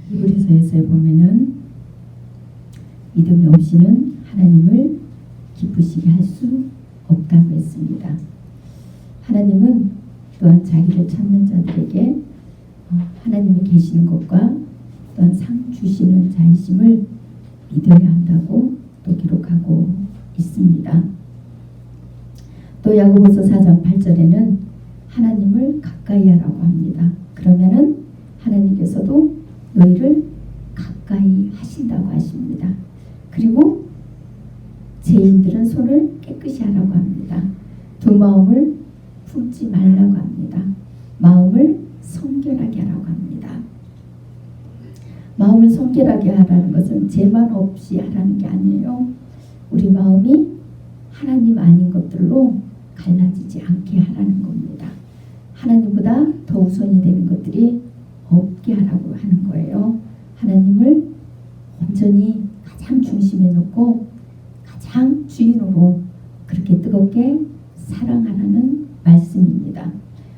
히브리서에서 보면은 믿음이 없이는 하나님을 기쁘시게 할 수 없다고 했습니다. 하나님은 또한 자기를 찾는 자들에게 하나님이 계시는 것과 또한 상 주시는 자이심을 믿어야 한다고 또 기록하고 있습니다. 또 야고보서 4장 8절에는 하나님을 가까이 하라고 합니다. 그러면은 하나님께서도 너희를 가까이 하신다고 하십니다. 그리고 죄인들은 손을 깨끗이 하라고 합니다. 두 마음을 품지 말라고 합니다. 마음을 성결하게 하라고 합니다. 마음을 성결하게 하라는 것은 죄만 없이 하라는 게 아니에요. 우리 마음이 하나님 아닌 것들로 갈라지지 않게 하라는 겁니다. 하나님보다 더 우선이 되는 것들이 없게 하라고 하는 거예요. 하나님을 온전히 가장 중심에 놓고 가장 주인으로 그렇게 뜨겁게 사랑하라는 말씀입니다.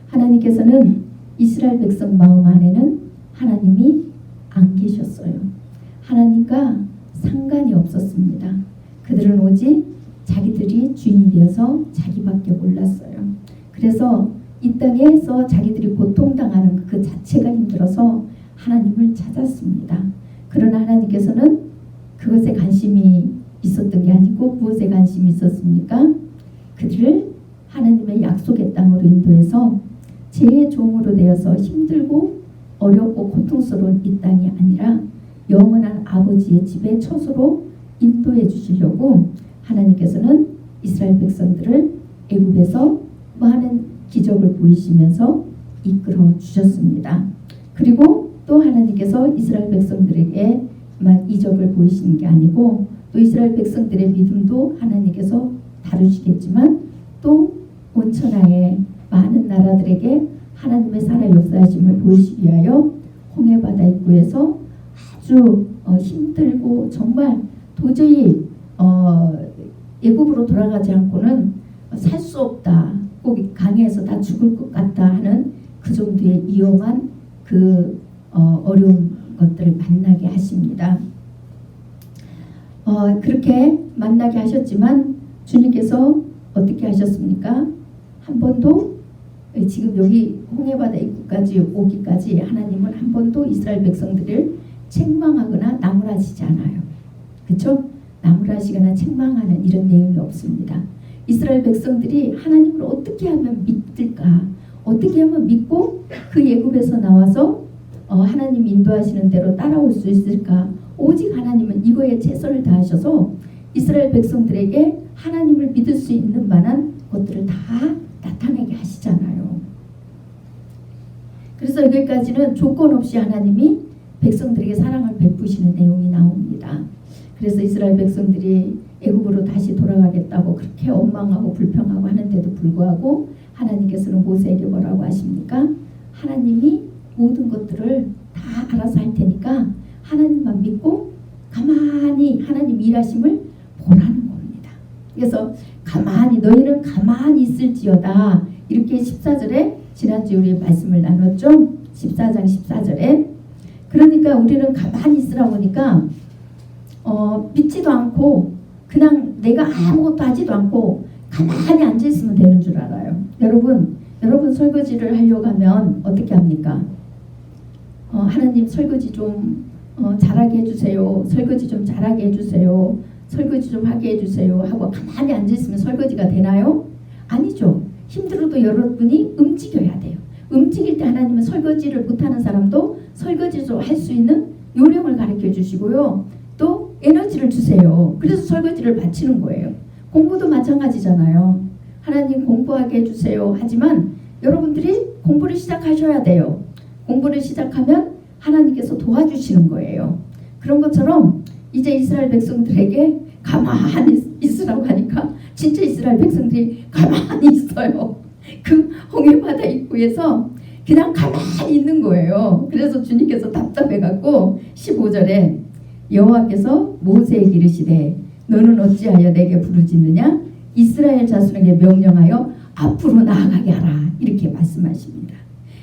하나님께서는 이스라엘 백성 마음 안에는 하나님이 안 계셨어요. 하나님과 상관이 없었습니다. 그들은 오직 자기들이 주인이 되어서 자기밖에 몰랐어요. 그래서 이 땅에서 자기들이 고통당하는 그 자체가 힘들어서 하나님을 찾았습니다. 그러나 하나님께서는 그것에 관심이 있었던 게 아니고 무엇에 관심이 있었습니까? 그들을 하나님의 약속의 땅으로 인도해서 죄의 종으로 되어서 힘들고 어렵고 고통스러운 이 땅이 아니라 영원한 아버지의 집의 처소로 인도해 주시려고 하나님께서는 이스라엘 백성들을 애굽에서 많은 기적을 보이시면서 이끌어 주셨습니다. 그리고 또 하나님께서 이스라엘 백성들에게만 이적을 보이시는 게 아니고 또 이스라엘 백성들의 믿음도 하나님께서 다루시겠지만 또 온천하의 많은 나라들에게 하나님의 살아 역사하심을 보이시기 위하여 홍해바다 입구에서 아주 힘들고 정말 도저히 애굽으로 돌아가지 않고는 살 수 없다. 꼭 강에서 다 죽을 것 같다 하는 그 정도의 위험한 그 어려운 것들을 만나게 하십니다. 그렇게 만나게 하셨지만 주님께서 어떻게 하셨습니까? 한 번도 지금 여기 홍해바다 입구까지 오기까지 하나님은 한 번도 이스라엘 백성들을 책망하거나 나무라지지 않아요. 그렇죠? 나무라지거나 책망하는 이런 내용이 없습니다. 이스라엘 백성들이 하나님을 어떻게 하면 믿을까? 어떻게 하면 믿고 그 애굽에서 나와서 하나님 인도하시는 대로 따라올 수 있을까? 오직 하나님은 이거에 최선을 다하셔서 이스라엘 백성들에게 하나님을 믿을 수 있는 만한 것들을 다 나타내게 하시잖아요. 그래서 여기까지는 조건 없이 하나님이 백성들에게 사랑을 베푸시는 내용이 나옵니다. 그래서 이스라엘 백성들이 애굽으로 다시 돌아가겠다고 그렇게 원망하고 불평하고 하는데도 불구하고 하나님께서는 모세에게 뭐라고 하십니까? 하나님이 모든 것들을 다 알아서 할 테니까 하나님만 믿고 가만히 하나님 일하심을 보라는 겁니다. 그래서 가만히 너희는 가만히 있을지어다 이렇게 14절에 지난주에 우리 말씀을 나눴죠. 14장 14절에 그러니까 우리는 가만히 있으라고 하니까 믿지도 않고 그냥 내가 아무것도 하지도 않고 가만히 앉아있으면 되는 줄 알아요. 여러분 설거지를 하려고 하면 어떻게 합니까? 하나님 설거지 좀 잘하게 해주세요. 설거지 좀 잘하게 해주세요. 설거지 좀 하게 해주세요 하고 가만히 앉아있으면 설거지가 되나요? 아니죠. 힘들어도 여러분이 움직여야 돼요. 움직일 때 하나님은 설거지를 못하는 사람도 설거지 좀 할 수 있는 요령을 가르쳐 주시고요. 또 에너지를 주세요. 그래서 설거지를 마치는 거예요. 공부도 마찬가지잖아요. 하나님 공부하게 해주세요. 하지만 여러분들이 공부를 시작하셔야 돼요. 공부를 시작하면 하나님께서 도와주시는 거예요. 그런 것처럼 이제 이스라엘 백성들에게 가만히 있으라고 하니까 진짜 이스라엘 백성들이 가만히 있어요. 그 홍해바다 입구에서 그냥 가만히 있는 거예요. 그래서 주님께서 답답해갖고 15절에 여호와께서 모세에게 이르시되 너는 어찌하여 내게 부르짖느냐? 이스라엘 자손에게 명령하여 앞으로 나아가게 하라 이렇게 말씀하십니다.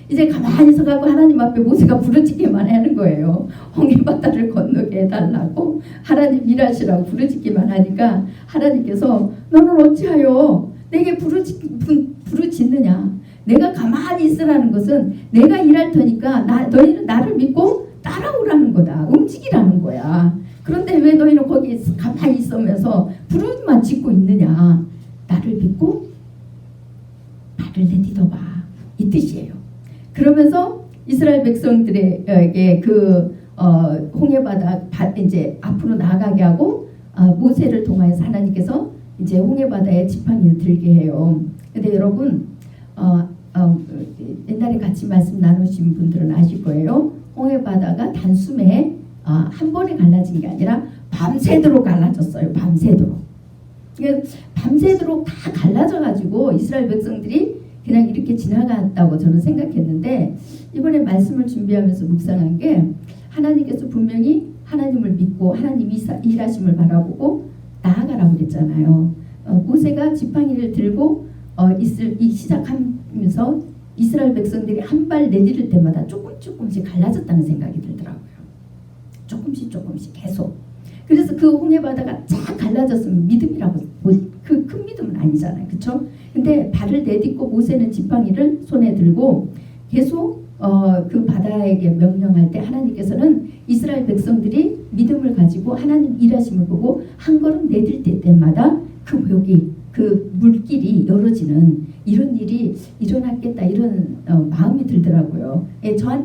이제 가만히 서가고 하나님 앞에 모세가 부르짖기만 하는 거예요. 홍해바다를 건너게 해달라고 하나님 일하시라고 부르짖기만 하니까 하나님께서 너는 어찌하여 내게 부르짖느냐. 내가 가만히 있으라는 것은 내가 일할 테니까 너희는 나를 믿고 따라오라는 거다. 움직이라는 거야. 그런데 왜 너희는 거기 가만히 있으면서 부르만 짓고 있느냐. 나를 믿고 발을 내딛어봐. 이 뜻이에요. 그러면서 이스라엘 백성들에게 홍해바다 이제 앞으로 나가게 하고 모세를 통하여서 하나님께서 이제 홍해바다에 지팡이를 들게 해요. 근데 여러분 옛날에 같이 말씀 나누신 분들은 아실 거예요. 홍해바다가 단숨에 한 번에 갈라진 게 아니라 밤새도록 갈라졌어요. 밤새도록. 밤새도록 다 갈라져가지고 이스라엘 백성들이 그냥 이렇게 지나갔다고 저는 생각했는데 이번에 말씀을 준비하면서 묵상한 게 하나님께서 분명히 하나님을 믿고 하나님이 일하심을 바라보고 나아가라고 그랬잖아요. 모세가 지팡이를 들고 시작하면서 이스라엘 백성들이 한 발 내디딜 때마다 조금씩 갈라졌다는 생각이 들더라고요. 조금씩 계속. 그래서 그 홍해바다가 쫙 갈라졌으면 믿음이라고 그 큰 믿음은 아니잖아요. 그렇죠? 근데 발을 내딛고 모세는 지팡이를 손에 들고 계속 그 바다에게 명령할 때 하나님께서는 이스라엘 백성들이 믿음을 가지고 하나님 일하심을 보고 한 걸음 내딜 때마다 그 벽이 그 물길이 열어지는 이런 일이 일어났겠다 이런 마음이 들더라고요.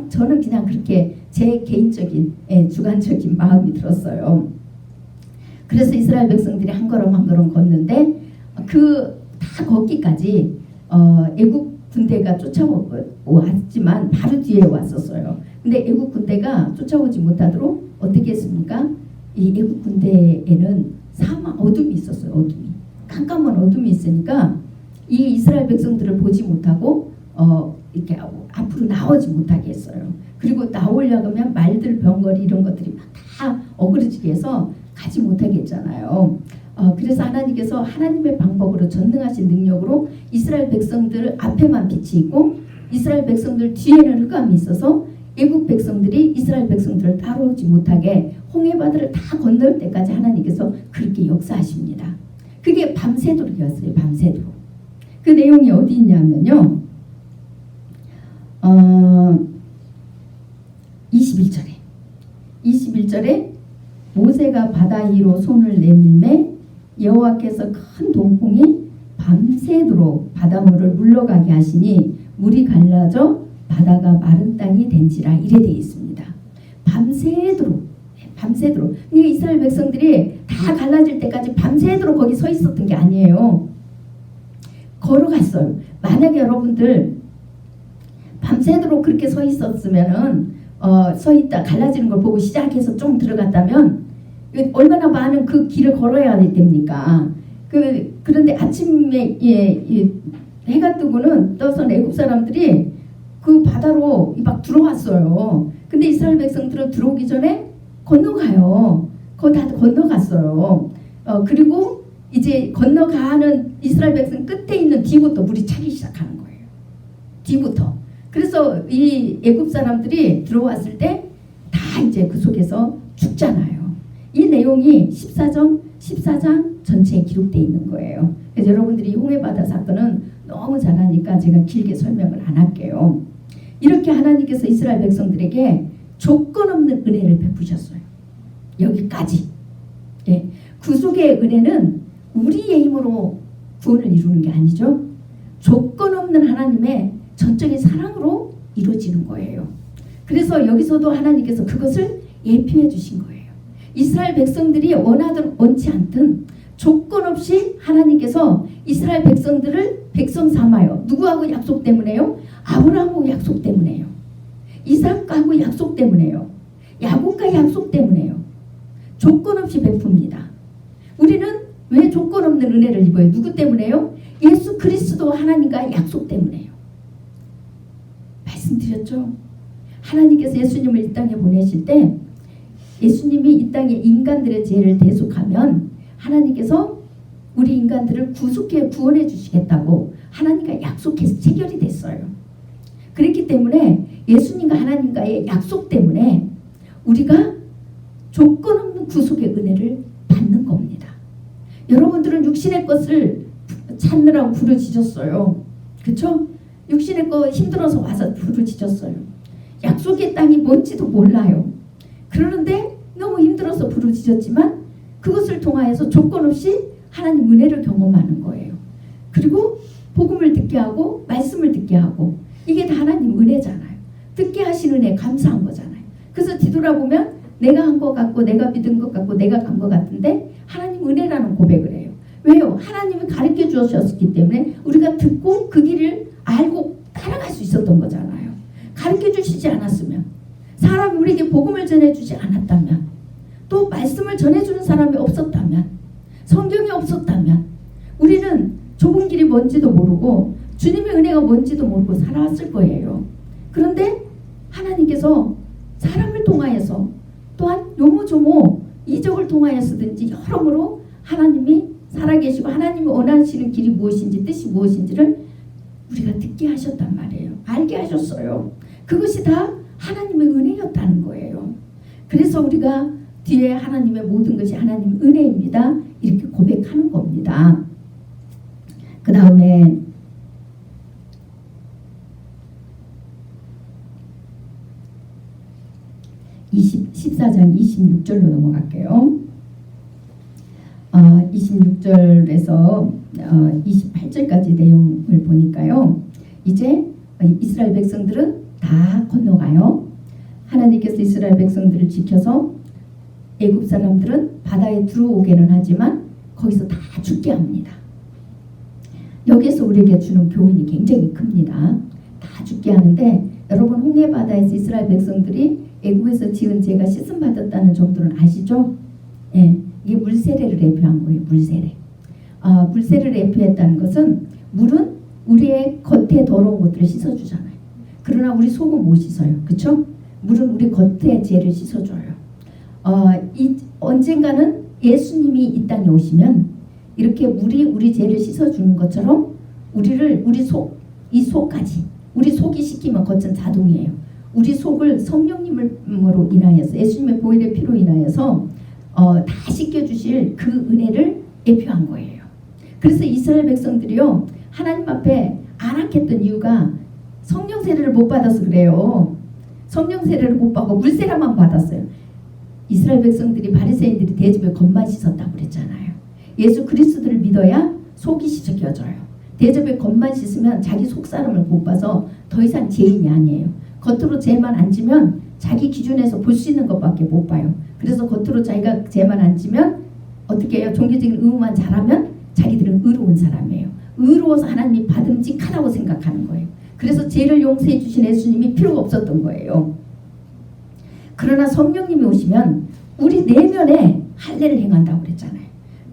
저는 그냥 그렇게 제 개인적인 주관적인 마음이 들었어요. 그래서 이스라엘 백성들이 한 걸음 한 걸음 걷는데 다 걷기까지 애국 군대가 쫓아왔지만 바로 뒤에 왔었어요. 근데 애국 군대가 쫓아오지 못하도록 어떻게 했습니까? 이 애국 군대에는 어둠이 있었어요. 어둠이. 깜깜한 어둠이 있으니까 이 이스라엘 백성들을 보지 못하고 이렇게 앞으로 나오지 못하게 했어요. 그리고 나오려고 하면 말들 병거리 이런 것들이 막 다 어그러지게 해서 가지 못하게 했잖아요. 그래서 하나님께서 하나님의 방법으로 전능하신 능력으로 이스라엘 백성들 앞에만 빛이 있고 이스라엘 백성들 뒤에는 흑암이 있어서 애국 백성들이 이스라엘 백성들을 따라오지 못하게 홍해바다를 다 건널 때까지 하나님께서 그렇게 역사하십니다. 그게 밤새도록이었어요. 밤새도록. 그 내용이 어디 있냐면요. 21절에 모세가 바다 위로 손을 내밀매 여호와께서 큰 동풍이 밤새도록 바닷물을 물러가게 하시니 물이 갈라져 바다가 마른 땅이 된지라 이래 되어 있습니다. 밤새도록. 그러니까 이스라엘 백성들이 다 갈라질 때까지 밤새도록 거기 서 있었던 게 아니에요. 걸어갔어요. 만약에 여러분들 밤새도록 그렇게 서 있었으면은 서 있다 갈라지는 걸 보고 시작해서 좀 들어갔다면 얼마나 많은 그 길을 걸어야 됩니까? 그런데 아침에 해가 뜨고는 떠서 애국 사람들이 그 바다로 막 들어왔어요. 근데 이스라엘 백성들은 들어오기 전에 건너가요. 그거 다 건너갔어요. 그리고 이제 건너가는 이스라엘 백성 끝에 있는 뒤부터 물이 차기 시작하는 거예요. 뒤부터. 그래서 이 애굽 사람들이 들어왔을 때 다 이제 그 속에서 죽잖아요. 이 내용이 14장 전체에 기록되어 있는 거예요. 그래서 여러분들이 홍해바다 사건은 너무 잘 아니까 제가 길게 설명을 안 할게요. 이렇게 하나님께서 이스라엘 백성들에게 조건 없는 은혜를 베푸셨어요. 여기까지. 예. 구속의 은혜는 우리의 힘으로 구원을 이루는 게 아니죠. 조건 없는 하나님의 전적인 사랑으로 이루어지는 거예요. 그래서 여기서도 하나님께서 그것을 예표해 주신 거예요. 이스라엘 백성들이 원치 않든 조건 없이 하나님께서 이스라엘 백성들을 백성 삼아요. 누구하고 약속 때문에요? 아브라함하고 약속 때문에요. 이삭하고 약속 때문에요. 야곱과 약속 때문에요. 조건 없이 베풉니다. 우리는 왜 조건 없는 은혜를 입어요? 누구 때문에요? 예수 그리스도 하나님과 약속 때문에요. 말씀드렸죠? 하나님께서 예수님을 이 땅에 보내실 때 예수님이 이 땅에 인간들의 죄를 대속하면 하나님께서 우리 인간들을 구원해 주시겠다고 하나님과 약속해서 체결이 됐어요. 그렇기 때문에 예수님과 하나님과의 약속 때문에 우리가 조건 없는 구속의 은혜를 받는 겁니다. 여러분들은 육신의 것을 찾느라고 부르짖었어요. 그렇죠? 육신의 거 힘들어서 와서 부르짖었어요. 약속의 땅이 뭔지도 몰라요. 그러는데 너무 힘들어서 부르짖었지만 그것을 통하여서 조건 없이 하나님 은혜를 경험하는 거예요. 그리고 복음을 듣게 하고 말씀을 듣게 하고 이게 다 하나님 은혜잖아요. 듣게 하신 은혜 감사한 거잖아요. 그래서 뒤돌아보면 내가 한 것 같고 내가 믿은 것 같고 내가 간 것 같은데 하나님 은혜라는 고백을 해요. 왜요? 하나님이 가르쳐 주셨기 때문에 우리가 듣고 그 길을 알고 따라갈 수 있었던 거잖아요. 가르쳐 주시지 않았으면, 사람이 우리에게 복음을 전해주지 않았다면, 또 말씀을 전해주는 사람이 없었다면, 성경이 없었다면 우리는 좁은 길이 뭔지도 모르고 주님의 은혜가 뭔지도 모르고 살아왔을 거예요. 그런데 하나님께서 사람을 통하여서 또한 요모조모 이적을 통하여서든지 여러모로 하나님이 살아계시고 하나님이 원하시는 길이 무엇인지 뜻이 무엇인지를 우리가 듣게 하셨단 말이에요. 알게 하셨어요. 그것이 다 하나님의 은혜였다는 거예요. 그래서 우리가 뒤에 하나님의 모든 것이 하나님의 은혜입니다. 이렇게 고백하는 겁니다. 그 다음에 14장 26절로 넘어갈게요. 26절에서 28절까지 내용을 보니까요. 이제 이스라엘 백성들은 다 건너가요. 하나님께서 이스라엘 백성들을 지켜서 애굽 사람들은 바다에 들어오게는 하지만 거기서 다 죽게 합니다. 여기에서 우리에게 주는 교훈이 굉장히 큽니다. 다 죽게 하는데 여러분 홍해 바다에서 이스라엘 백성들이 애굽에서 지은 죄가 씻음 받았다는 정도는 아시죠? 예, 이게 물세례를 예표한 거예요. 물세례. 물세례를 예표했다는 것은 물은 우리의 겉에 더러운 것들을 씻어주잖아요. 그러나 우리 속은 못 씻어요. 그렇죠? 물은 우리 겉에 죄를 씻어줘요. 언젠가는 예수님이 이 땅에 오시면 이렇게 물이 우리 죄를 씻어주는 것처럼 우리를 이 속까지 우리 속이 씻기면 겉은 자동이에요. 우리 속을 성령님으로 인하여서 예수님의 보혈의 피로 인하여서 다 씻겨주실 그 은혜를 예표한 거예요. 그래서 이스라엘 백성들이요 하나님 앞에 안악했던 이유가 성령 세례를 못 받아서 그래요. 성령 세례를 못 받고 물세례만 받았어요. 이스라엘 백성들이 바리새인들이 대접에 겉만 씻었다고 그랬잖아요. 예수 그리스도를 믿어야 속이 씻겨져요. 대접에 겉만 씻으면 자기 속사람을 못 봐서 더 이상 죄인이 아니에요. 겉으로 죄만 안 지면 자기 기준에서 볼 수 있는 것밖에 못 봐요. 그래서 겉으로 자기가 죄만 안 지면 어떻게 해요? 종교적인 의무만 잘하면 자기들은 의로운 사람이에요. 의로워서 하나님이 받음직하다고 생각하는 거예요. 그래서 죄를 용서해 주신 예수님이 필요가 없었던 거예요. 그러나 성령님이 오시면 우리 내면에 할례를 행한다고 그랬잖아요.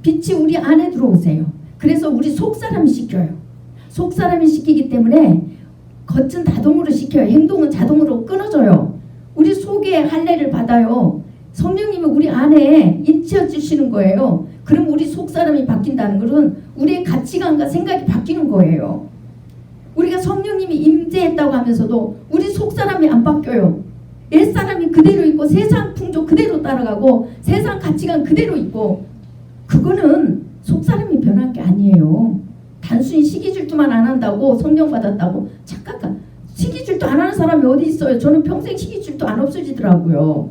빛이 우리 안에 들어오세요. 그래서 우리 속사람이 씻겨요. 속사람이 씻기기 때문에 겉은 자동으로 씻겨요. 행동은 자동으로 끊어져요. 우리 속에 할례를 받아요. 성령님이 우리 안에 인치어 주시는 거예요. 그럼 우리 속사람이 바뀐다는 것은 우리의 가치관과 생각이 바뀌는 거예요. 우리가 성령님이 임재했다고 하면서도 우리 속사람이 안 바뀌어요. 옛사람이 그대로 있고 세상 풍조 그대로 따라가고 세상 가치관 그대로 있고 그거는 속사람이 변한 게 아니에요. 단순히 시기질투만 안 한다고 성령 받았다고 착각한 시기질투 안 하는 사람이 어디 있어요. 저는 평생 시기질투 안 없어지더라고요.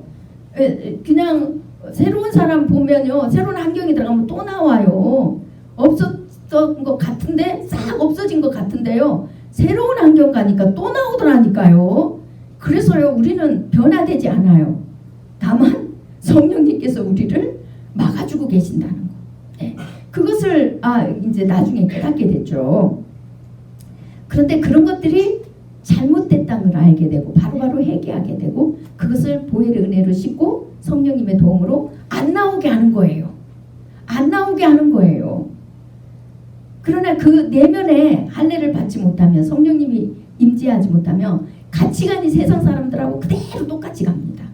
그냥 새로운 사람 보면요 새로운 환경에 들어가면 또 나와요. 없었던 것 같은데 싹 없어진 것 같은데요 새로운 환경 가니까 또 나오더라니까요. 그래서요 우리는 변화되지 않아요. 다만 성령님께서 우리를 막아주고 계신다는 거. 네. 그것을 이제 나중에 깨닫게 됐죠. 그런데 그런 것들이 잘못됐다는 걸 알게 되고 바로바로 회개하게 되고 그것을 보혈의 은혜로 씻고 성령님의 도움으로 안 나오게 하는 거예요. 안 나오게 하는 거예요. 그러나 그 내면에 할례를 받지 못하면 성령님이 임재하지 못하면 가치관이 세상 사람들하고 그대로 똑같이 갑니다.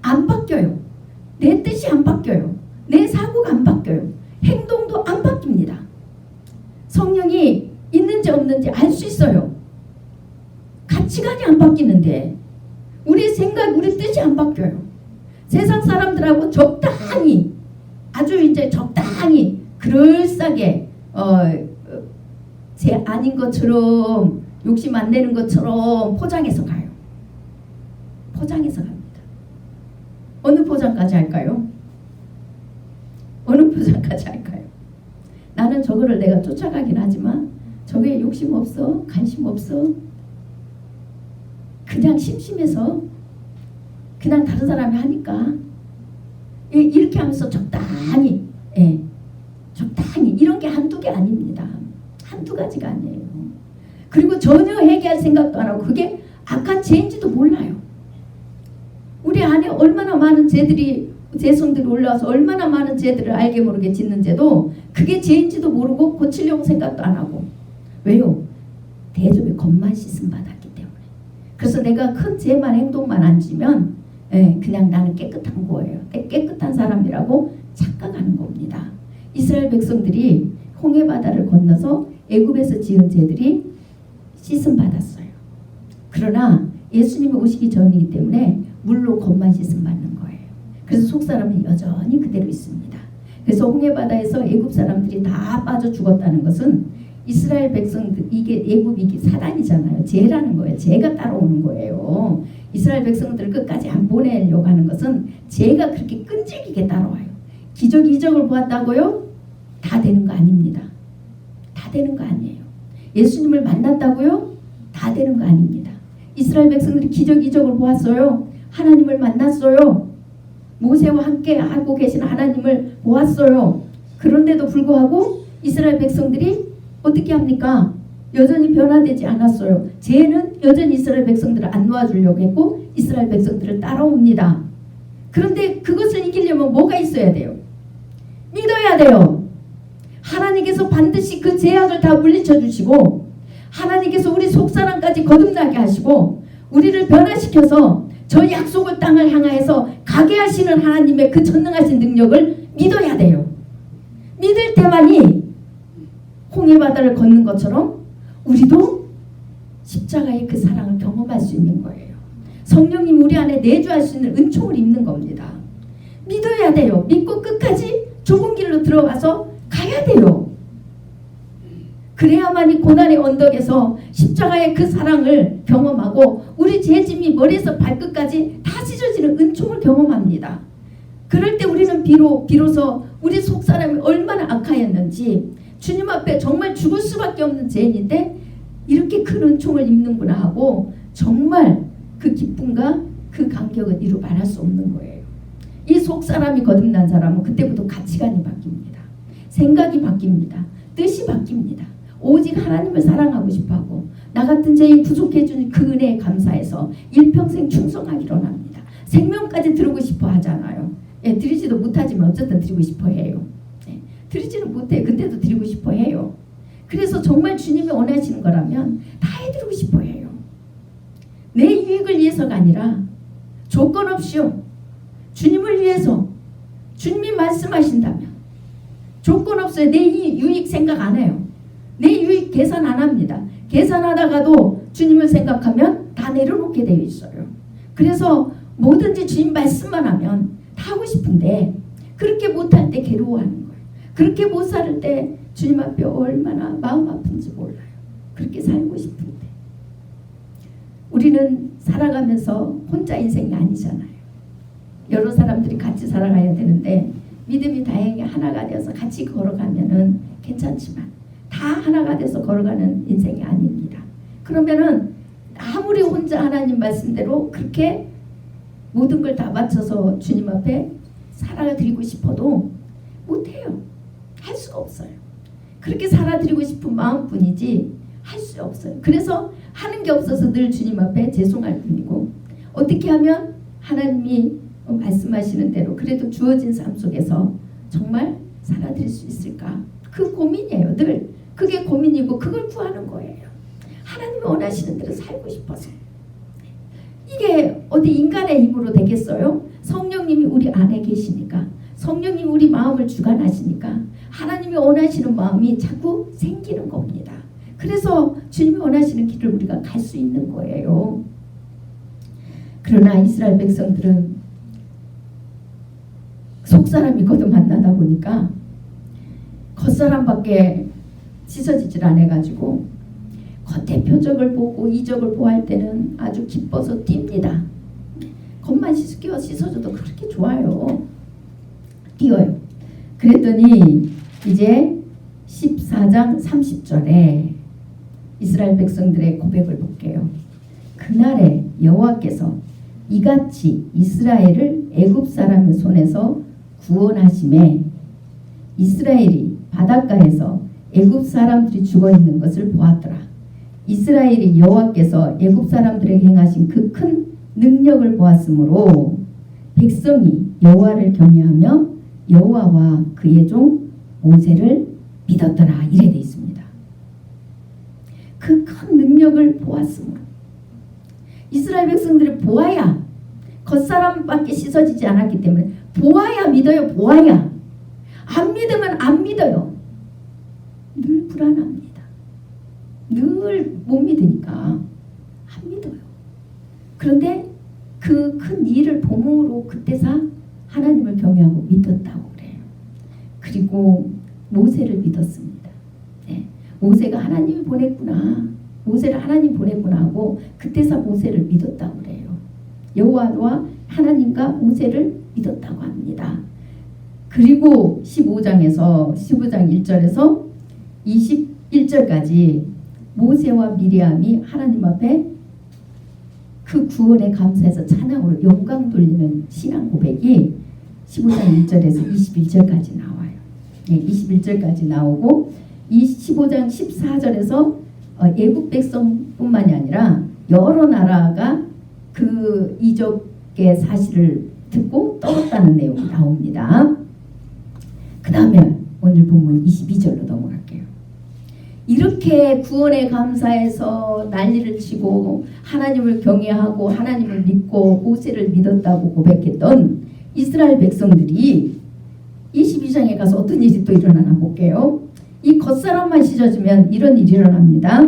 안 바뀌어요. 내 뜻이 안 바뀌어요. 내 사고가 안 바뀌어요. 행동도 안 바뀝니다. 성령이 있는지 없는지 알 수 있어요. 가치관이 안 바뀌는데, 우리 생각, 우리 뜻이 안 바뀌어요. 세상 사람들하고 적당히, 아주 이제 적당히 그럴싸하게 제 아닌 것처럼, 욕심 안 내는 것처럼 포장해서 가요. 포장해서 갑니다. 어느 포장까지 할까요? 어느 포장까지 할까요? 나는 저거를 내가 쫓아가긴 하지만 저게 욕심 없어, 관심 없어, 그냥 심심해서 그냥 다른 사람이 하니까 이렇게 하면서 적당히, 적당히, 이런 게 한두 개 아닙니다. 한두 가지가 아니에요. 그리고 전혀 회개할 생각도 안 하고, 그게 악한 죄인지도 몰라요. 우리 안에 얼마나 많은 죄들이, 죄성들이 올라와서 얼마나 많은 죄들을 알게 모르게 짓는 죄도 그게 죄인지도 모르고 고치려고 생각도 안 하고. 왜요? 대접에 겁만 씻음 받았기 때문에. 그래서 내가 큰 죄만, 행동만 안 지면 그냥 나는 깨끗한 거예요. 깨끗한 사람이라고 착각하는 겁니다. 이스라엘 백성들이 홍해 바다를 건너서 애굽에서 지은 죄들이 씻음 받았어요. 그러나 예수님이 오시기 전이기 때문에 물로 겁만 씻음 받는 거예요. 그래서 속 사람은 여전히 그대로 있습니다. 그래서 홍해 바다에서 애굽 사람들이 다 빠져 죽었다는 것은 이스라엘 백성들, 이게 애굽이 사단이잖아요. 죄라는 거예요. 죄가 따라오는 거예요. 이스라엘 백성들을 끝까지 안 보내려고 하는 것은 죄가 그렇게 끈질기게 따라와요. 기적 이적을 보았다고요? 다 되는 거 아닙니다. 다 되는 거 아니에요. 예수님을 만났다고요? 다 되는 거 아닙니다. 이스라엘 백성들이 기적 이적을 보았어요. 하나님을 만났어요. 모세와 함께 하고 계신 하나님을 보았어요. 그런데도 불구하고 이스라엘 백성들이 어떻게 합니까? 여전히 변화되지 않았어요. 죄는 여전히 이스라엘 백성들을 안 놓아주려고 했고 이스라엘 백성들을 따라옵니다. 그런데 그것을 이기려면 뭐가 있어야 돼요? 믿어야 돼요. 하나님께서 반드시 그 죄악을 다 물리쳐 주시고, 하나님께서 우리 속사람까지 거듭나게 하시고 우리를 변화시켜서 저 약속의 땅을 향하여서 가게 하시는 하나님의 그 전능하신 능력을 믿어야 돼요. 믿을 때만이 홍해 바다를 걷는 것처럼 우리도 십자가의 그 사랑을 경험할 수 있는 거예요. 성령님 우리 안에 내주할 수 있는 은총을 입는 겁니다. 믿어야 돼요. 믿고 끝까지 좁은 길로 들어가서 가야 돼요. 그래야만 이 고난의 언덕에서 십자가의 그 사랑을 경험하고 우리 죄짐이 머리에서 발끝까지 다 찢어지는 은총을 경험합니다. 그럴 때 우리는 비로소 우리 속사람이 얼마나 악하였는지, 주님 앞에 정말 죽을 수밖에 없는 죄인인데 이렇게 큰 은총을 입는구나 하고 정말 그 기쁨과 그 감격은 이루 말할 수 없는 거예요. 이 속사람이 거듭난 사람은 그때부터 가치관이 바뀝니다. 생각이 바뀝니다. 뜻이 바뀝니다. 오직 하나님을 사랑하고 싶어하고 나 같은 죄인 구속해 주는 그 은혜에 감사해서 일평생 충성하기로 합니다. 생명까지 드리고 싶어 하잖아요. 드리지도 못하지만 어쨌든 드리고 싶어 해요. 드리지는 못해. 근데도 드리고 싶어 해요. 그래서 정말 주님이 원하시는 거라면 다 해드리고 싶어 해요. 내 유익을 위해서가 아니라 조건 없이요. 주님을 위해서, 주님이 말씀하신다면 조건 없어요. 내 유익 생각 안 해요. 내 유익 계산 안 합니다. 계산하다가도 주님을 생각하면 다 내려놓게 되어 있어요. 그래서 뭐든지 주님 말씀만 하면 다 하고 싶은데 그렇게 못할 때 괴로워하는 거예요. 그렇게 못 살 때 주님 앞에 얼마나 마음 아픈지 몰라요. 그렇게 살고 싶은데 우리는 살아가면서 혼자 인생이 아니잖아요. 여러 사람들이 같이 살아가야 되는데 믿음이 다행히 하나가 되어서 같이 걸어가면은 괜찮지만 다 하나가 돼서 걸어가는 인생이 아닙니다. 그러면은 아무리 혼자 하나님 말씀대로 그렇게 모든 걸 다 바쳐서 주님 앞에 살아드리고 싶어도 못해요. 할 수가 없어요. 그렇게 살아드리고 싶은 마음뿐이지 할 수 없어요. 그래서 하는 게 없어서 늘 주님 앞에 죄송할 뿐이고, 어떻게 하면 하나님이 말씀하시는 대로 그래도 주어진 삶 속에서 정말 살아드릴 수 있을까? 그 고민이에요. 늘 그게 고민이고 그걸 구하는 거예요. 하나님이 원하시는 대로 살고 싶어서. 이게 어디 인간의 힘으로 되겠어요? 성령님이 우리 안에 계시니까, 성령님이 우리 마음을 주관하시니까 하나님이 원하시는 마음이 자꾸 생기는 겁니다. 그래서 주님이 원하시는 길을 우리가 갈 수 있는 거예요. 그러나 이스라엘 백성들은 속사람이 거듭 만나다 보니까 겉사람밖에 씻어지질 않아가지고 겉의 표적을 보고 이적을 보할 때는 아주 기뻐서 뜁니다. 겉만 씻어줘도 그렇게 좋아요. 뛰어요. 그랬더니 이제 14장 30절에 이스라엘 백성들의 고백을 볼게요. 그날에 여호와께서 이같이 이스라엘을 애굽 사람의 손에서 구원하심에 이스라엘이 바닷가에서 애굽 사람들이 죽어 있는 것을 보았더라. 이스라엘이 여호와께서 애굽 사람들에게 행하신 그 큰 능력을 보았으므로 백성이 여호와를 경외하며 여호와와 그의 종 모세를 믿었더라. 이래 돼 있습니다. 그 큰 능력을 보았으므로 이스라엘 백성들이 보아야 겉사람밖에 씻어지지 않았기 때문에 보아야 믿어요. 보아야. 안 믿으면 안 믿어요. 늘 불안합니다. 늘 못 믿으니까 안 믿어요. 그런데 그 큰 일을 보므로 그때서 하나님을 경외하고 믿었다고 그래요. 그리고 모세를 믿었습니다. 네. 모세가 하나님이 보냈구나. 모세를 하나님 보냈구나 하고 그때서 모세를 믿었다고 그래요. 여호와와 하나님과 모세를 믿었다고 합니다. 그리고 15장 1절에서 21절까지 모세와 미리암이 하나님 앞에 그 구원에 감사해서 찬양으로 영광 돌리는 신앙 고백이 15장 1절에서 21절까지 나와요. 네, 21절까지 나오고 이 15장 14절에서 애국 백성뿐만이 아니라 여러 나라가 그 이적의 사실을 듣고 떠났다는 내용이 나옵니다. 그 다음에 오늘 본문 22절로 넘어갈게요. 이렇게 구원에 감사해서 난리를 치고 하나님을 경외하고 하나님을 믿고 모세를 믿었다고 고백했던 이스라엘 백성들이 22장에 가서 어떤 일이 또 일어나나 볼게요. 이 겉사람만 씻어주면 이런 일이 일어납니다.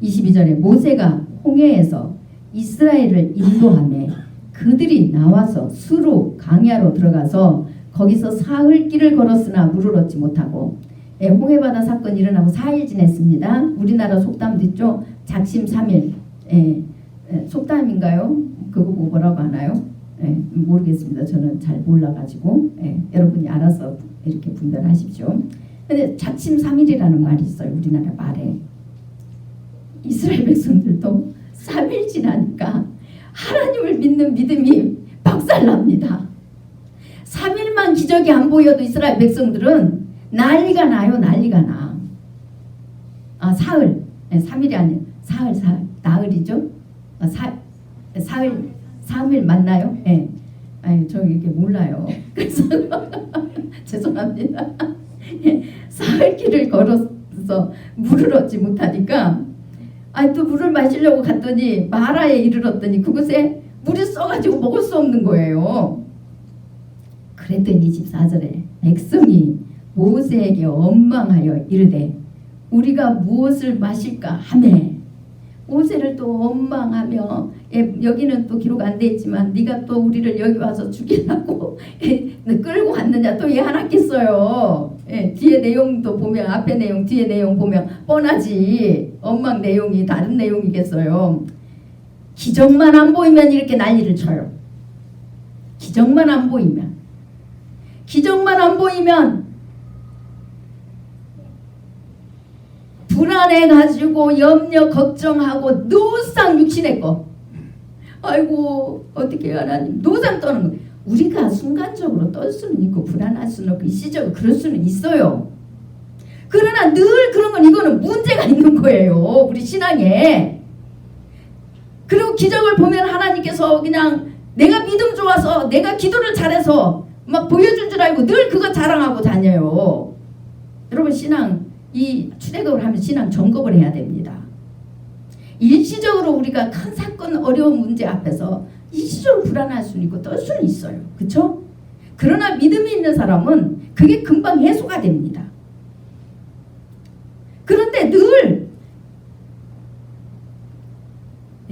22절에 모세가 홍해에서 이스라엘을 인도하며 그들이 나와서 수로 강야로 들어가서 거기서 사흘 길을 걸었으나 물을 얻지 못하고 홍해바다 사건이 일어나고 4일 지냈습니다. 우리나라 속담도 있죠. 작심 3일. 속담인가요? 그거 뭐라고 하나요? 모르겠습니다. 저는 잘 몰라가지고 여러분이 알아서 이렇게 분별하십시오. 근데 작심 3일이라는 말이 있어요. 우리나라 말에. 이스라엘 백성들도 3일 지나니까 하나님을 믿는 믿음이 박살납니다. 3일만 기적이 안 보여도 이스라엘 백성들은 난리가 나요. 난리가 나. 사흘. 3일이 아니에요. 사흘. 나흘이죠. 사흘. 3일 맞나요? 예. 아니, 저 이게 몰라요. 그래서 죄송합니다. 사흘 길을 걸어서 물을 얻지 못하니까 또 물을 마시려고 갔더니 마라에 이르렀더니 그곳에 물이 써가지고 먹을 수 없는 거예요. 그랬더니 24절에 백성이 모세에게 원망하여 이르되 우리가 무엇을 마실까 하매 모세를 또 원망하며 여기는 또 기록 안 돼 있지만 네가 또 우리를 여기 와서 죽이려고 끌고 갔느냐 또 얘 하나겠어요. 뒤에 내용도 보면 앞에 내용 뒤에 내용 보면 뻔하지 원망 내용이 다른 내용이겠어요. 기적만 안 보이면 이렇게 난리를 쳐요. 기적만 안 보이면 불안해가지고 염려 걱정하고 노상 육신의 거 아이고 어떻게 하나님 노상 떠는 거 우리가 순간적으로 떨 수는 있고 불안할 수는 없고 일시적으로 그럴 수는 있어요. 그러나 늘 그런 건 이거는 문제가 있는 거예요. 우리 신앙에. 그리고 기적을 보면 하나님께서 그냥 내가 믿음 좋아서 내가 기도를 잘해서 막 보여준 줄 알고 늘 그거 자랑하고 다녀요. 여러분 신앙 이 출애굽을 하면 신앙 점검을 해야 됩니다. 일시적으로 우리가 큰 사건 어려운 문제 앞에서 일시적으로 불안할 수는 있고 떨 수는 있어요. 그렇죠? 그러나 믿음이 있는 사람은 그게 금방 해소가 됩니다. 그런데 그런데 늘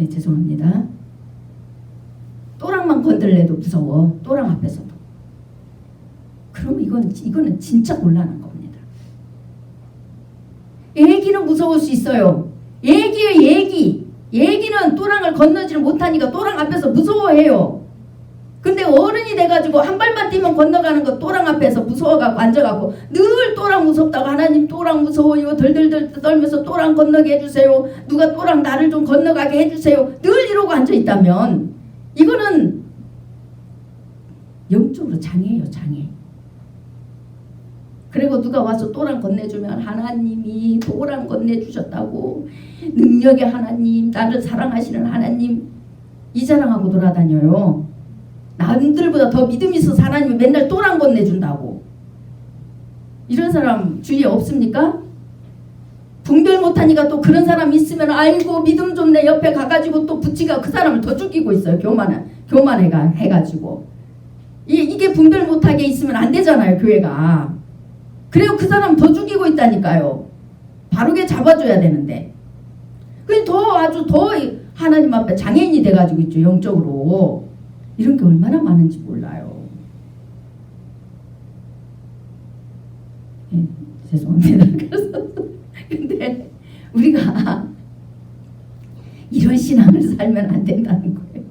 죄송합니다. 또랑만 건들래도 무서워. 또랑 앞에서도. 그럼 이거는 진짜 곤란한 겁니다. 애기는 무서울 수 있어요. 애기의 애기는 또랑을 건너지를 못하니까 또랑 앞에서 무서워해요. 근데 어른이 돼가지고 한 발만 뛰면 건너가는 거 또랑 앞에서 무서워가고 앉아가고 늘 또랑 무섭다고 하나님 또랑 무서워요 덜덜덜 떨면서 또랑 건너게 해주세요. 누가 또랑 나를 좀 건너가게 해주세요. 늘 이러고 앉아있다면 이거는 영적으로 장애예요. 장애. 그리고 누가 와서 또랑 건네주면 하나님이 또랑 건네주셨다고 능력의 하나님 나를 사랑하시는 하나님 이 자랑하고 돌아다녀요. 남들보다 더 믿음 있어서 하나님이 맨날 또랑 건네준다고. 이런 사람 주위에 없습니까? 분별 못하니까 또 그런 사람 있으면 아이고 믿음 좀 내 옆에 가가지고 또 부치가 그 사람을 더 죽이고 있어요. 교만해가 해가지고. 이게 분별 못하게 있으면 안 되잖아요. 교회가. 그래요. 그 사람 더 죽이고 있다니까요. 바르게 잡아줘야 되는데. 그게 아주 더 하나님 앞에 장애인이 돼가지고 있죠. 영적으로. 이런 게 얼마나 많은지 몰라요. 죄송합니다. 그래서 근데 우리가 이런 신앙을 살면 안 된다는 거예요.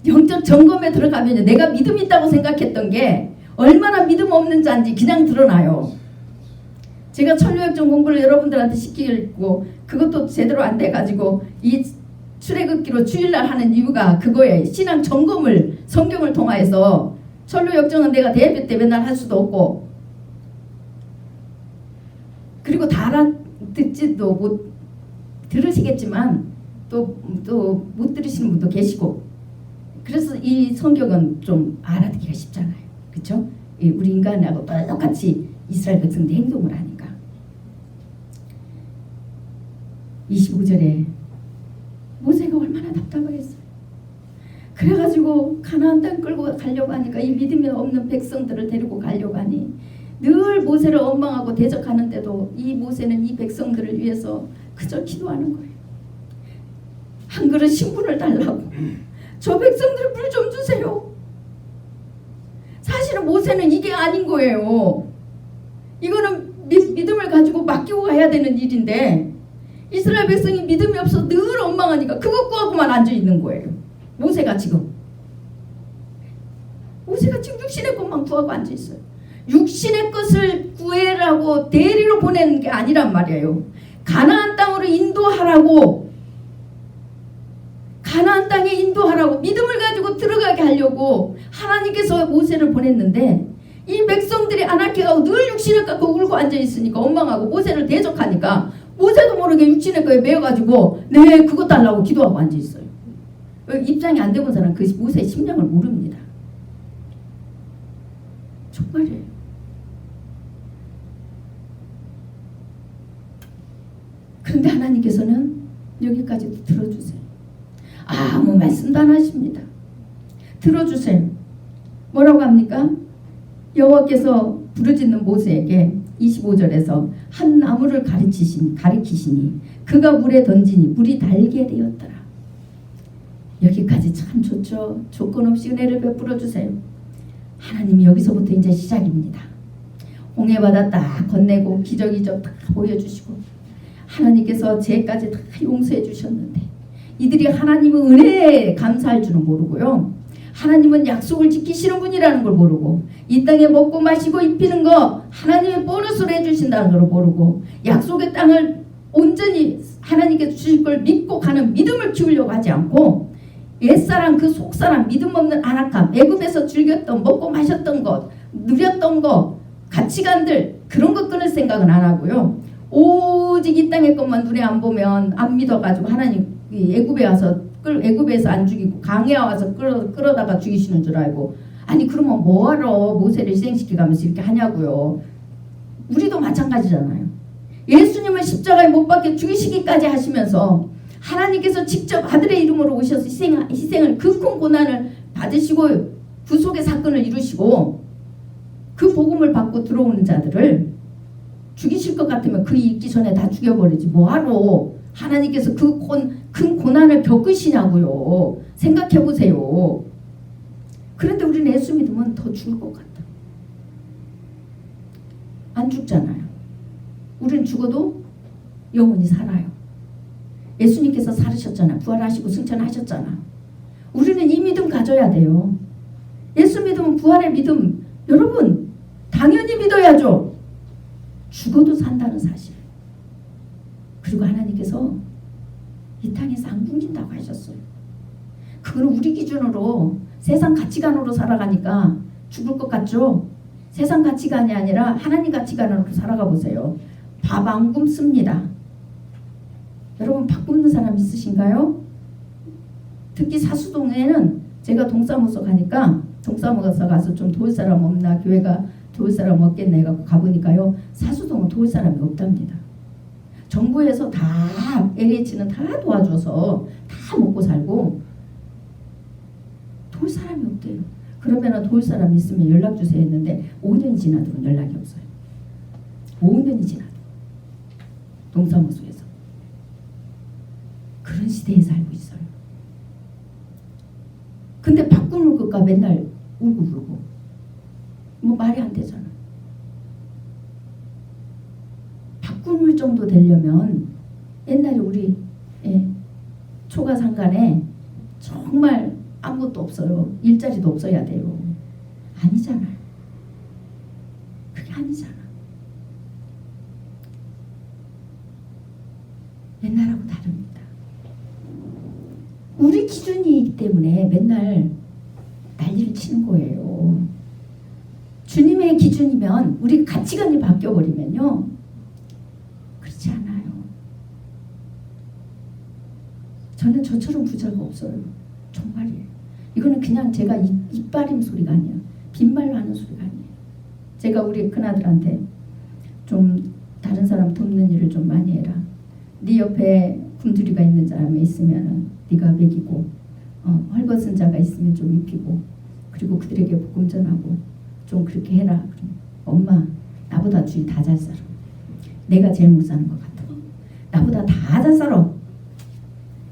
영적 점검에 들어가면 내가 믿음 있다고 생각했던 게 얼마나 믿음 없는 자인지 그냥 드러나요. 제가 천류역정 공부를 여러분들한테 시키고 그것도 제대로 안 돼가지고 이 출애굽기로 주일날 하는 이유가 그거예요. 신앙 점검을 성경을 통해서. 천류역정은 내가 대예배 때 맨날 할 수도 없고 그리고 다 알아듣지도 못 들으시겠지만 또 못 들으시는 분도 계시고 그래서 이 성경은 좀 알아듣기가 쉽잖아요. 그렇죠? 우리 인간하고 똑같이 이스라엘 백성들이 행동을 하니까. 25절에 모세가 얼마나 답답하겠어요. 그래가지고 가나안 땅 끌고 가려고 하니까 이 믿음이 없는 백성들을 데리고 가려고 하니 늘 모세를 원망하고 대적하는데도 이 모세는 이 백성들을 위해서 그저 기도하는 거예요. 한 그릇 신분을 달라고. 저 백성들 물 좀 주세요. 사실은 모세는 이게 아닌 거예요. 이거는 믿음을 가지고 맡기고 가야 되는 일인데 이스라엘 백성이 믿음이 없어서 늘 원망하니까 그것 구하고만 앉아있는 거예요. 모세가 지금 육신의 것만 구하고 앉아있어요. 육신의 것을 구해라고 대리로 보내는 게 아니란 말이에요. 가나안 땅으로 인도하라고, 가나안 땅에 인도하라고 믿음을 가지고 들어가게 하려고 하나님께서 모세를 보냈는데 이 백성들이 안악해가고 늘 육신의 갖고 울고 앉아있으니까 원망하고 모세를 대적하니까 모세도 모르게 육신의 거에 매여가지고 네 그것 달라고 기도하고 앉아있어요. 입장이 안 되본 사람은 그 모세의 심령을 모릅니다. 정말이에요. 그런데 하나님께서는 여기까지도 들어주세요. 아무 말씀도 안 하십니다. 들어주세요. 뭐라고 합니까? 여호와께서 부르짖는 모세에게 25절에서 한 나무를 가리키시니 그가 물에 던지니 물이 달게 되었더라. 여기까지 참 좋죠. 조건 없이 은혜를 베풀어 주세요. 하나님이 여기서부터 이제 시작입니다. 홍해바다 딱 건네고 기적이적 다 보여주시고 하나님께서 죄까지 다 용서해 주셨는데 이들이 하나님의 은혜에 감사할 줄은 모르고요. 하나님은 약속을 지키시는 분이라는 걸 모르고 이 땅에 먹고 마시고 입히는 거 하나님의 보너스로 해주신다는 걸 모르고 약속의 땅을 온전히 하나님께서 주실 걸 믿고 가는 믿음을 키우려고 하지 않고 옛사람 그 속사람 믿음 없는 안악함 애굽에서 즐겼던 먹고 마셨던 것 누렸던 것 가치관들 그런 것 끊을 생각은 안 하고요. 오직 이 땅의 것만 눈에 안 보면 안 믿어가지고 하나님 애굽에 와서 애굽에서 안 죽이고 강에 와서 끌어다가 죽이시는 줄 알고 아니 그러면 뭐하러 모세를 희생시켜가면서 이렇게 하냐고요. 우리도 마찬가지잖아요. 예수님을 십자가에 못 박혀 죽이시기까지 하시면서 하나님께서 직접 아들의 이름으로 오셔서 희생을 그 큰 고난을 받으시고 구속의 사건을 이루시고 그 복음을 받고 들어오는 자들을 죽이실 것 같으면 그 있기 전에 다 죽여버리지 뭐하러 하나님께서 큰 고난을 겪으시냐고요. 생각해보세요. 그런데 우리는 예수 믿으면 더 죽을 것 같다. 안 죽잖아요. 우리는 죽어도 영원히 살아요. 예수님께서 살으셨잖아요. 부활하시고 승천하셨잖아. 우리는 이 믿음 가져야 돼요. 예수 믿으면 부활의 믿음 여러분 당연히 믿어야죠. 죽어도 산다는 사실. 그리고 하나님께서 이 땅에서 안 굶긴다고 하셨어요. 그거는 우리 기준으로 세상 가치관으로 살아가니까 죽을 것 같죠? 세상 가치관이 아니라 하나님 가치관으로 살아가 보세요. 밥 안 굶습니다. 여러분 밥 굶는 사람 있으신가요? 특히 사수동에는 제가 동사무소 가니까 동사무소 가서 좀 도울 사람 없나 교회가 도울 사람 없겠나 해갖고 가보니까요. 사수동은 도울 사람이 없답니다. 정부에서 다 LH는 다 도와줘서 다 먹고 살고 도울 사람이 없대요. 그러면 도울 사람 있으면 연락 주세요 했는데 5년이 지나도 연락이 없어요. 5년이 지나도 동사무소에서 그런 시대에 살고 있어요. 근데 밥 굶을 것까 맨날 울고 불고 뭐 말이 안 되잖아. 밥 굶을 정도 되려면 옛날에 우리 초가상간에 정말 아무것도 없어요. 일자리도 없어야 돼요. 아니잖아요. 그게 아니잖아. 옛날하고 다릅니다. 우리 기준이기 때문에 맨날 난리를 치는 거예요. 주님의 기준이면 우리 가치관이 바뀌어버리면요. 그렇지 않아요. 저는 저처럼 부자가 없어요. 정말이에요. 이거는 그냥 제가 입바림 소리가 아니야. 빈말로 하는 소리가 아니에요. 제가 우리 큰아들한테 좀 다른 사람 돕는 일을 좀 많이 해라. 네 옆에 굶주리가 있는 사람이 있으면 네가 먹이고 헐벗은 자가 있으면 좀 입히고 그리고 그들에게 복음 전하고 좀 그렇게 해라. 그럼 엄마 나보다 주위 다 잘 살아. 내가 제일 못 사는 것 같아. 나보다 다 잘 살아.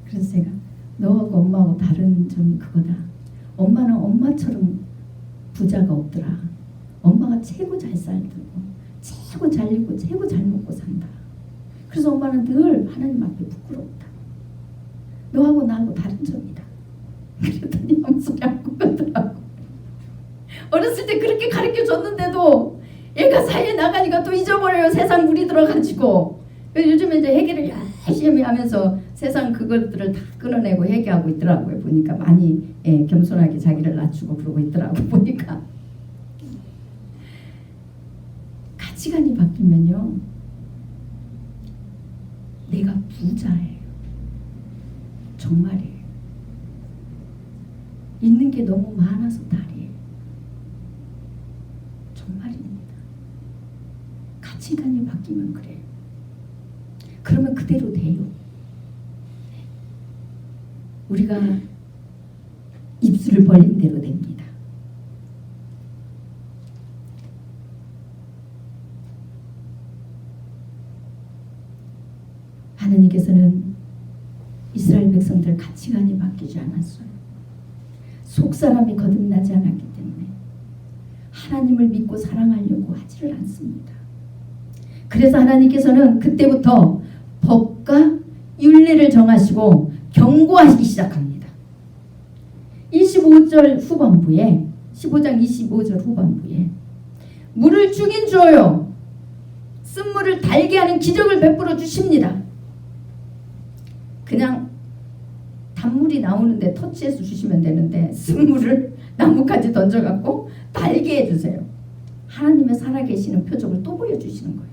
그래서 제가 너하고 엄마하고 다른 점이 그거다. 엄마는 엄마처럼 부자가 없더라. 엄마가 최고 잘 살고 최고 잘 입고 최고 잘 먹고 산다. 그래서 엄마는 늘 하나님 앞에 부끄럽다. 너하고 나하고 다른 점이다. 그랬더니 아무 소리 안 하더라고. 어렸을 때 그렇게 가르쳐줬는데도 애가 사이에 나가니까 또 잊어버려요. 세상 물이 들어가지고. 요즘에 이제 회개를 열심히 하면서 세상 그것들을 다 끊어내고 회개하고 있더라고요. 보니까 많이 겸손하게 자기를 낮추고 그러고 있더라고요. 보니까. 가치관이 바뀌면요. 내가 부자예요. 정말이에요. 있는 게 너무 많아서 달이에요. 정말입니다. 가치관이 바뀌면 그래요. 그러면 그대로 돼요. 우리가 입술을 벌린 대로 됩니다. 하나님께서는 이스라엘 백성들 가치관이 바뀌지 않았어요. 속사람이 거듭나지 않았기 때문에 하나님을 믿고 사랑하려고 하지를 않습니다. 그래서 하나님께서는 그때부터 법과 율례를 정하시고 경고하시기 시작합니다. 25절 후반부에 15장 25절 후반부에 물을 주긴 줘요. 쓴물을 달게 하는 기적을 베풀어 주십니다. 그냥 단물이 나오는데 터치해서 주시면 되는데 쓴물을 나뭇가지 던져갖고 달게 해주세요. 하나님의 살아계시는 표적을 또 보여주시는 거예요.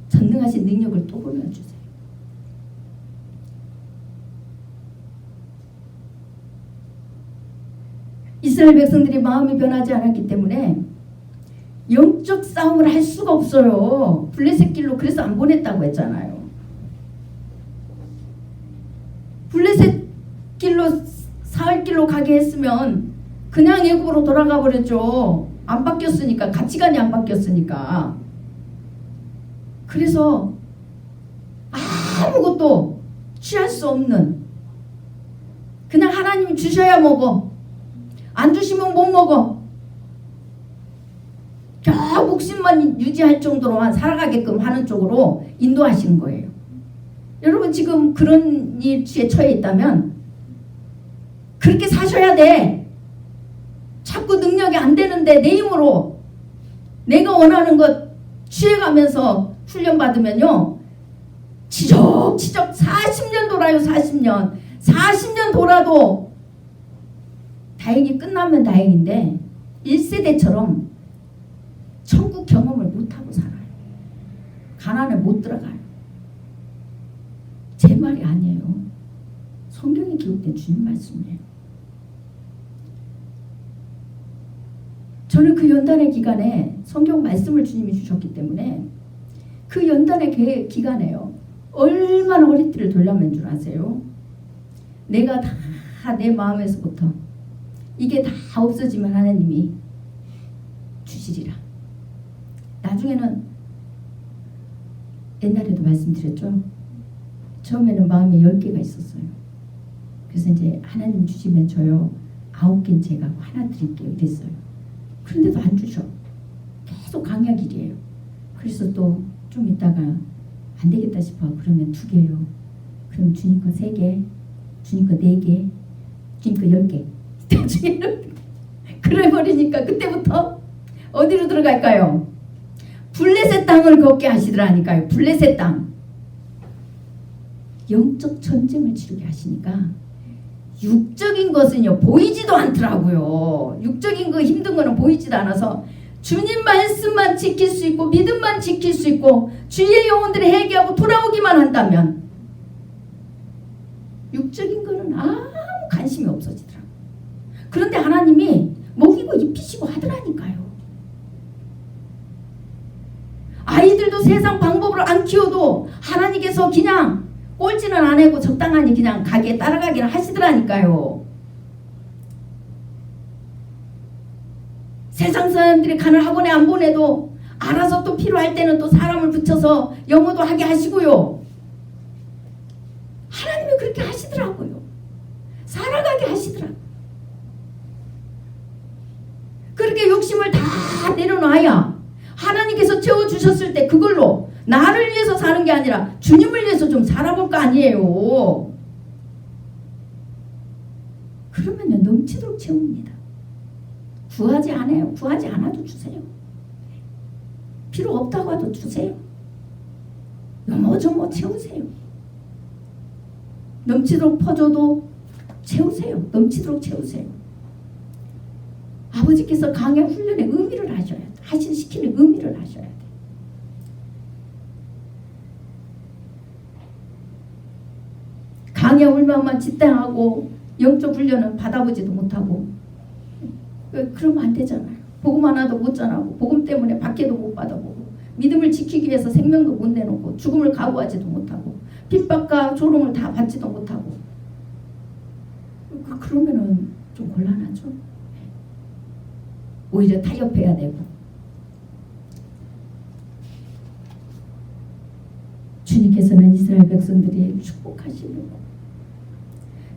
전능하신 능력을 또 보여주세요. 이스라엘 백성들이 마음이 변하지 않았기 때문에 영적 싸움을 할 수가 없어요. 블레셋 길로 그래서 안 보냈다고 했잖아요. 블레셋 길로 사흘 길로 가게 했으면 그냥 애굽으로 돌아가 버렸죠. 안 바뀌었으니까, 가치관이 안 바뀌었으니까. 그래서 아무것도 취할 수 없는, 그냥 하나님이 주셔야 먹어, 안 주시면 못 먹어, 겨우 목숨만 유지할 정도로만 살아가게끔 하는 쪽으로 인도하시는 거예요. 여러분 지금 그런 일에 처해 있다면 그렇게 사셔야 돼. 자꾸 능력이 안 되는데 내 힘으로 내가 원하는 것 취해가면서 훈련받으면요, 치적치적 40년 돌아요. 40년 돌아도 다행히 끝나면 다행인데 1세대처럼 천국 경험을 못하고 살아요. 가난에 못 들어가요. 제 말이 아니에요. 성경에 기록된 주님 말씀이에요. 저는 그 연단의 기간에 성경 말씀을 주님이 주셨기 때문에 그 연단의 기간에요, 얼마나 허리띠를 돌려맨 줄 아세요? 내가 다 내 마음에서부터 이게 다 없어지면 하나님이 주시리라. 나중에는 옛날에도 말씀드렸죠. 처음에는 마음에 10개가 있었어요. 그래서 이제 하나님 주시면 저요 9개는 제가 하나 드릴게요 이랬어요. 그런데도 안 주셔. 계속 강약일이에요. 그래서 또 좀 있다가 안 되겠다 싶어. 그러면 2개요. 그럼 주님 거 3개, 주님 거 4개, 주님 거 10개. 나중에는 그래 버리니까 그때부터 어디로 들어갈까요? 블레셋 땅을 걷게 하시더라니까요. 블레셋 땅. 영적 전쟁을 치르게 하시니까 육적인 것은요 보이지도 않더라고요. 육적인 그 힘든 거는 보이지도 않아서 주님 말씀만 지킬 수 있고 믿음만 지킬 수 있고 주의 영혼들을 회개하고 돌아오기만 한다면 육적인 거는 아무 관심이 없어지더라고요. 그런데 하나님이 먹이고 입히시고 하더라니까요. 아이들도 세상 방법으로 안 키워도 하나님께서 그냥 꼴찌는 안 하고 적당하니 그냥 가게 따라가기를 하시더라니까요. 세상 사람들이 가는 학원에 안 보내도 알아서 또 필요할 때는 또 사람을 붙여서 영어도 하게 하시고요. 하나님이 그렇게 하시더라고요. 살아가게 하시더라고요. 그렇게 욕심을 다 내려놔야 하나님께서 채워주셨을 때 그걸로 나를 위해서 사는 게 아니라 주님을 위해서 좀 살아볼 거 아니에요. 그러면요 넘치도록 채웁니다. 구하지 않아요. 구하지 않아도 주세요. 필요 없다고 해도 주세요. 요모저모 채우세요. 넘치도록 퍼줘도 채우세요. 넘치도록 채우세요. 아버지께서 강의 훈련의 의미를 하셔야 돼. 시키는 의미를 하셔야 돼. 강의 울만만 지탱하고 영적 훈련은 받아보지도 못하고 그러면 안 되잖아요. 복음 하나도 못 전하고 복음 때문에 밖에도 못 받아보고 믿음을 지키기 위해서 생명도 못 내놓고 죽음을 각오하지도 못하고 핍박과 조롱을 다 받지도 못하고 그러면은 좀 곤란하죠. 오히려 타협해야 되고 주님께서는 이스라엘 백성들이 축복하시려고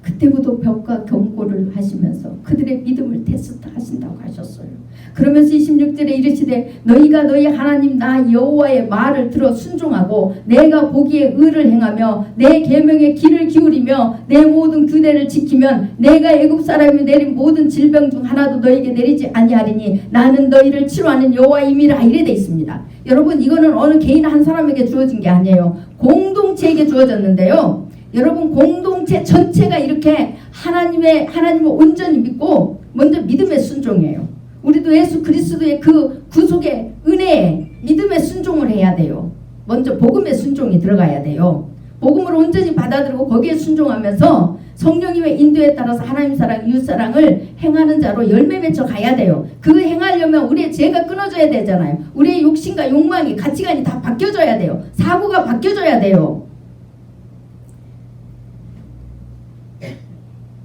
그때부터 벽과 경고를 하시면서 그들의 믿음을 테스트 하신다고 하셨어요. 그러면서 26절에 이르시되 너희가 너희 하나님 나 여호와의 말을 들어 순종하고 내가 보기에 의를 행하며 내 계명에 귀를 기울이며 내 모든 규례를 지키면 내가 애굽 사람이 내린 모든 질병 중 하나도 너희에게 내리지 아니하리니 나는 너희를 치료하는 여호와임이라 이래 돼 있습니다. 여러분 이거는 어느 개인 한 사람에게 주어진 게 아니에요. 공동체에게 주어졌는데요. 여러분 공동체 전체가 이렇게 하나님을 온전히 믿고 먼저 믿음의 순종이에요. 우리도 예수 그리스도의 그 구속의 은혜에 믿음의 순종을 해야 돼요. 먼저 복음의 순종이 들어가야 돼요. 복음을 온전히 받아들이고 거기에 순종하면서 성령님의 인도에 따라서 하나님 사랑, 이웃 사랑을 행하는 자로 열매 맺혀 가야 돼요. 그 행하려면 우리의 죄가 끊어져야 되잖아요. 우리의 욕심과 욕망이 가치관이 다 바뀌어져야 돼요. 사고가 바뀌어져야 돼요.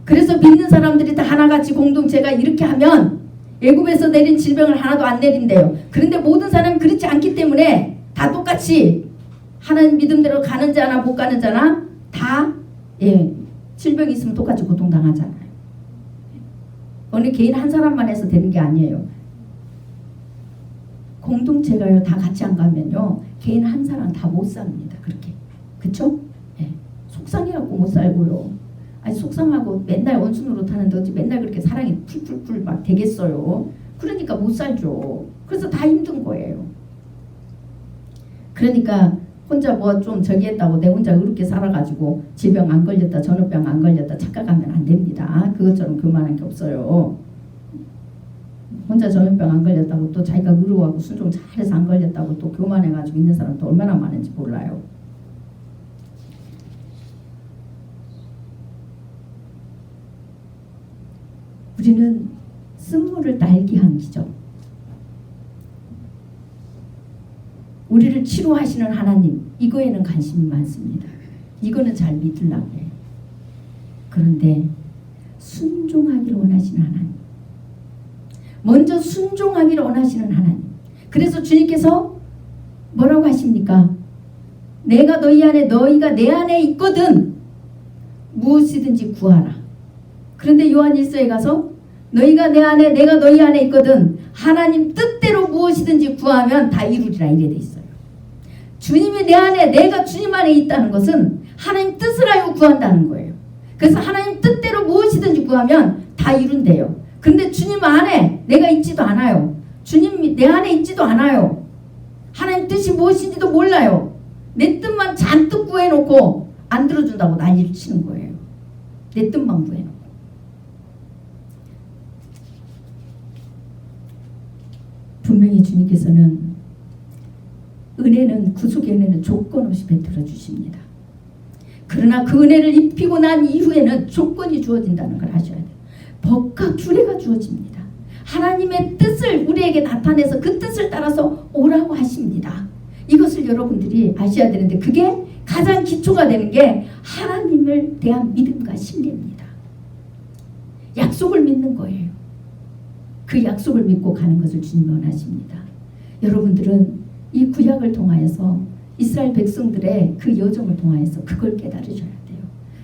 그래서 믿는 사람들이 다 하나같이 공동체가 이렇게 하면 애굽에서 내린 질병을 하나도 안 내린대요. 그런데 모든 사람이 그렇지 않기 때문에 다 똑같이 하나님 믿음대로 가는 자나 못 가는 자나 다 질병이 있으면 똑같이 고통당하잖아요. 어느 개인 한 사람만 해서 되는 게 아니에요. 공동체가요 다 같이 안 가면요 개인 한 사람 다 못 삽니다. 그렇게 그쵸? 속상해갖고 못 살고요. 아니 속상하고 맨날 원수 노릇하는데 어찌 맨날 그렇게 사랑이 풀풀풀 막 되겠어요. 그러니까 못 살죠. 그래서 다 힘든 거예요. 그러니까 혼자 뭐 좀 저기 했다고 내 혼자 그렇게 살아가지고 질병 안 걸렸다 전염병 안 걸렸다 착각하면 안 됩니다. 그것처럼 교만한 게 없어요. 혼자 전염병 안 걸렸다고 또 자기가 의로하고 순종 잘해서 안 걸렸다고 또 교만해가지고 있는 사람도 얼마나 많은지 몰라요. 우리는 쓴물을 날게 한 기적. 우리를 치료하시는 하나님 이거에는 관심이 많습니다. 이거는 잘 믿으려고 해요. 그런데 순종하기를 원하시는 하나님, 먼저 순종하기를 원하시는 하나님. 그래서 주님께서 뭐라고 하십니까? 내가 너희 안에 너희가 내 안에 있거든 무엇이든지 구하라. 그런데 요한 1서에 가서 너희가 내 안에 내가 너희 안에 있거든 하나님 뜻대로 무엇이든지 구하면 다 이루리라 이래 돼 있어요. 주님이 내 안에 내가 주님 안에 있다는 것은 하나님 뜻을 알고 구한다는 거예요. 그래서 하나님 뜻대로 무엇이든지 구하면 다 이룬대요. 근데 주님 안에 내가 있지도 않아요. 주님이 내 안에 있지도 않아요. 하나님 뜻이 무엇인지도 몰라요. 내 뜻만 잔뜩 구해놓고 안 들어준다고 난리를 치는 거예요. 내 뜻만 구해놓고. 분명히 주님께서는 은혜는 구속의 은혜는 조건 없이 베풀어 주십니다. 그러나 그 은혜를 입히고 난 이후에는 조건이 주어진다는 걸 아셔야 돼요. 법과 규례가 주어집니다. 하나님의 뜻을 우리에게 나타내서 그 뜻을 따라서 오라고 하십니다. 이것을 여러분들이 아셔야 되는데 그게 가장 기초가 되는 게 하나님을 대한 믿음과 신뢰입니다. 약속을 믿는 거예요. 그 약속을 믿고 가는 것을 주님이 원하십니다. 여러분들은 이 구약을 통하여서 이스라엘 백성들의 그 여정을 통하여서 그걸 깨달으셔야 돼요.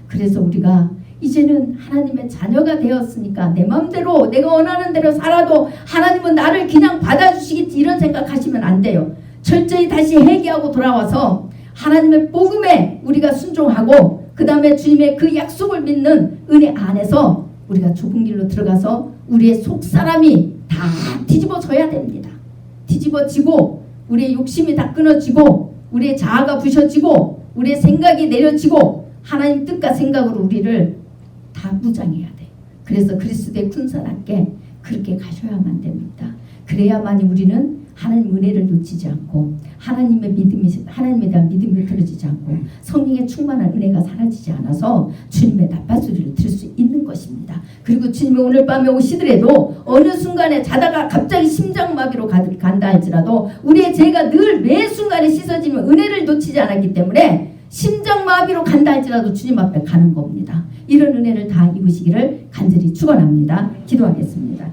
그래서 우리가 이제는 하나님의 자녀가 되었으니까 내 마음대로 내가 원하는 대로 살아도 하나님은 나를 그냥 받아주시겠지 이런 생각하시면 안 돼요. 철저히 다시 회개하고 돌아와서 하나님의 복음에 우리가 순종하고 그 다음에 주님의 그 약속을 믿는 은혜 안에서 우리가 좁은 길로 들어가서 우리의 속사람이 다 뒤집어져야 됩니다. 뒤집어지고 우리의 욕심이 다 끊어지고 우리의 자아가 부셔지고 우리의 생각이 내려지고 하나님 뜻과 생각으로 우리를 다 무장해야 돼. 그래서 그리스도의 군사답게 그렇게 가셔야만 됩니다. 그래야만이 우리는 하나님 은혜를 놓치지 않고 하나님의 믿음이 하나님에 대한 믿음이 흐트러지지 않고 성령의 충만한 은혜가 사라지지 않아서 주님의 나팔소리를 들을 수 있는 것입니다. 그리고 주님이 오늘 밤에 오시더라도 어느 순간에 자다가 갑자기 심장마비로 간다 할지라도 우리의 죄가 늘 매 순간에 씻어지면 은혜를 놓치지 않았기 때문에 심장마비로 간다 할지라도 주님 앞에 가는 겁니다. 이런 은혜를 다 입으시기를 간절히 축원합니다. 기도하겠습니다.